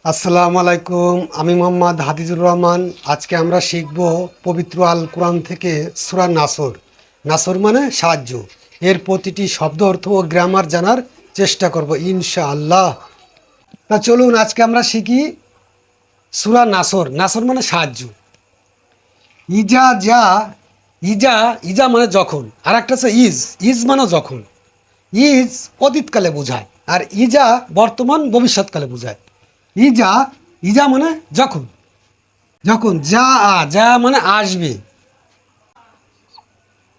আসসালামু আলাইকুম। আমি মোহাম্মদ হাফিজুর রহমান। আজকে আমরা শিখব পবিত্র আল কোরআন থেকে সূরা নাসর। নাসর মানে সাহায্য। এর প্রতিটি শব্দ অর্থ ও গ্রামার জানার চেষ্টা করব ইনশাআল্লাহ। তা চলুন আজকে আমরা শিখি সূরা নাসর। নাসর মানে সাহায্য। ইজা যা ইজা ইজা মানে যখন, আর একটা হচ্ছে ইজ। ইজ মানে যখন। ইজ অতীতকালে বোঝায়, আর ইজা বর্তমান ভবিষ্যৎকালে বোঝায়। ইজা ইজা মানে যখন। যখন যা মানে আসবে,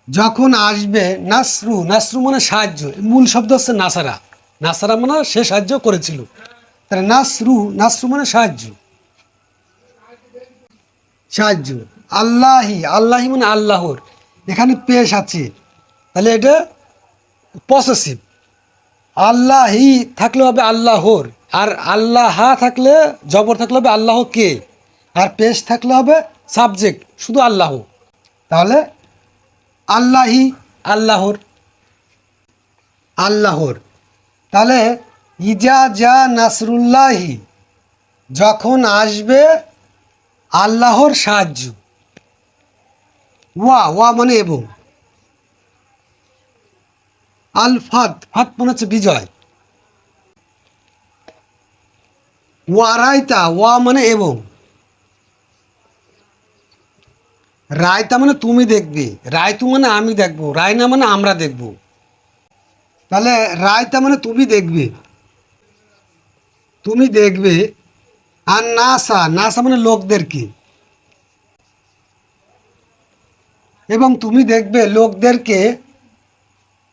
যখন আসবে। নাসরু নাসরু মানে সাহায্য। মূল শব্দ হচ্ছে নাসারা। নাসারা মানে সে সাহায্য করেছিল। তাহলে নাসরু নাসরু মানে সাহায্য। সাহায্য। আল্লাহি আল্লাহি মানে আল্লাহর। এখানে পেশ আছে, তাহলে এটা পসেসিভ। আল্লাহি থাকলে হবে আল্লাহর, আর আল্লাহা থাকলে জবর থাকলে হবে আল্লাহ কে, আর পেশ থাকলে হবে সাবজেক্ট শুধু আল্লাহ। তাহলে আল্লাহি আল্লাহর, আল্লাহর। তাহলে ইজা যা নাসরুল্লাহি যখন আসবে আল্লাহর সাহায্য। ওয়া ওয়া মানে এবং। আল ফাত ফাত মানে হচ্ছে বিজয়। ওয়ারাইতা ওয়া মানে এবং। রায়তা মানে তুমি দেখবে। রায়তু মানে আমি দেখবো। রায়না মানে আমরা দেখব। তাহলে রায়তা মানে তুমি দেখবে, তুমি দেখবে। আর নাসা নাসা মানে লোকদেরকে, এবং তুমি দেখবে লোকদেরকে।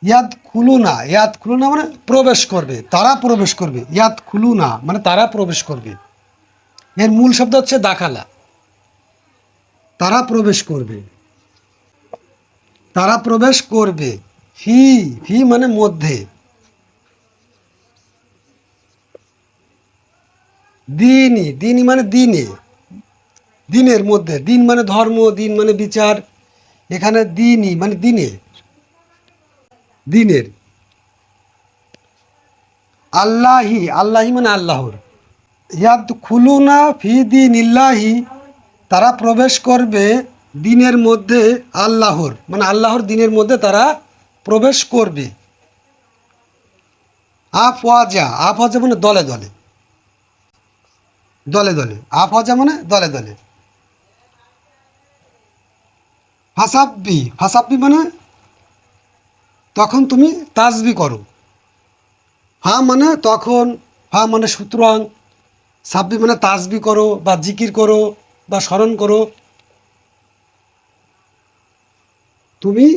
ইয়াদ খুলুনা মানে প্রবেশ করবে, তারা প্রবেশ করবে। ইয়াদ খুলুনা মানে তারা প্রবেশ করবে। এর মূল শব্দ হচ্ছে দাখালা। তারা প্রবেশ করবে, তারা প্রবেশ করবে। ফি ফি মানে মধ্যে। দিনই মানে দিনে, দিনের মধ্যে। দিন মানে ধর্ম, দিন মানে বিচার। এখানে দিনই মানে দিনে, দিনের। আল্লাহি আল্লাহি মানে আল্লাহর। ইয়াদ খুলুনা ফি দিন ইল্লাহি তারা প্রবেশ করবে দিনের মধ্যে আল্লাহর, মানে আল্লাহর দিনের মধ্যে তারা প্রবেশ করবে। আফওয়াজা মানে দলে দলে, দলে দলে। আফওয়াজা মানে দলে দলে। ফাসাব্বি মানে তখন তুমি তাসবি করো। ফা মানে তখন, ফা মানে সুতরাং, সাব্বি মানে তাসবি করো বা জিকির করো বা স্মরণ করো। তুমি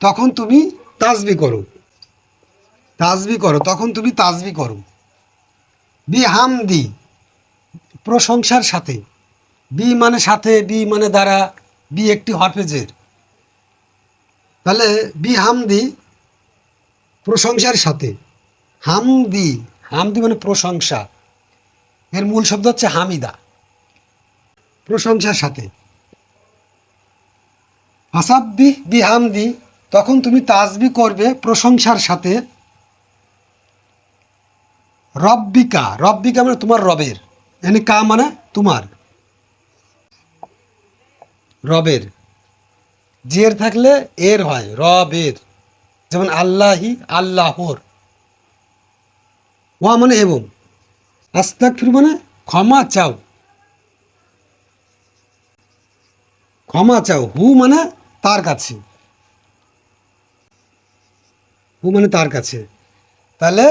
তখন তুমি তাসবি করো, তাসবি করো তখন তুমি তাসবি করো। বিহামদি প্রশংসার সাথে। বি মানে সাথে, বি মানে দ্বারা, বি একটি হরফেজের। তাহলে বিহামদি প্রশংসার সাথে। হামদি হামদি মানে প্রশংসা। এর মূল শব্দ হচ্ছে হামিদা, প্রশংসার সাথে। ফাসাব্বিহ বিহামদি তখন তুমি তাসবি করবে প্রশংসার সাথে। রব্বিকা রব্বিকা মানে তোমার রবের। এখানে কা মানে তোমার রবের। জের থাকলে এর হয় রবের, যেমন আল্লাহি আল্লাহর। ওয়া মানে এবং। আস্তাগফিরু মানে ক্ষমা চাও, ক্ষমা চাও। হু মানে তার কাছে, হু মানে তার কাছে। তাহলে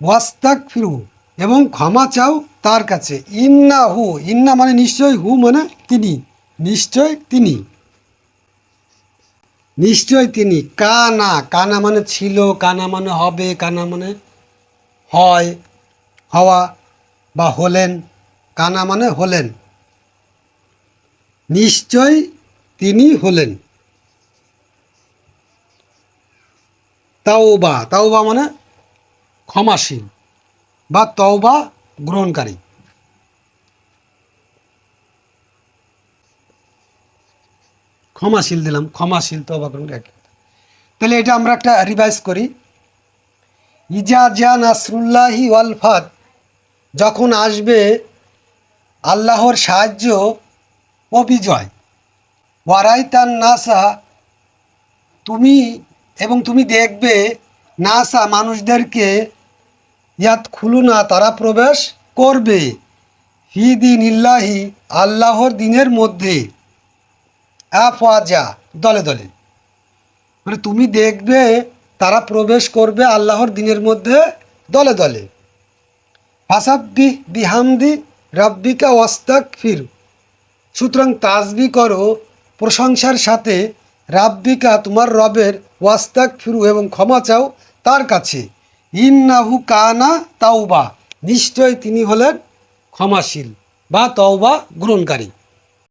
ওয়াস্তাগফিরু এবং ক্ষমা চাও তার কাছে। ইন্না হু ইন্না মানে নিশ্চয়, হু মানে তিনি, নিশ্চয় তিনি, নিশ্চয় তিনি। কানা কানা মানে ছিল, কানা মানে হবে, কানা মানে হয়, হওয়া বা হলেন। কানা মানে হলেন, নিশ্চয় তিনি হলেন। তাওবা তাওবা মানে ক্ষমাশীল বা তওবা গ্রহণকারী। ক্ষমাশীল দিলাম, ক্ষমাশীল তওবা গ্রহণকারী। তাহলে এটা আমরা একটা রিভাইজ করি। ইজা যা নাসরুল্লাহি ওয়াল ফাত যখন আসবে আল্লাহর সাহায্য ও বিজয়। ওয়ারাইতান নাসা, তুমি দেখবে নাসা মানুষদেরকে, ইয়াত খুলুনা তারা প্রবেশ করবে, ফি দিন ইল্লাহি আল্লাহর দিনের মধ্যে, আফওয়াজা দলে দলে। মানে তুমি দেখবে তারা প্রবেশ করবে আল্লাহর দিনের মধ্যে দলে দলে। ফাসাব্বিহ বিহামদি রাব্বিকা ওয়াস্তাগফির, সুতরাং তাসবি করো প্রশংসার সাথে, রাব্বিকা তোমার রবের, ওয়াস্তাগফিরু এবং ক্ষমা চাও তার কাছে, ইন্নাহু কানা তাওবা, নিশ্চয় তিনি হলেন ক্ষমাশীল বা তওবা গ্রহণকারী।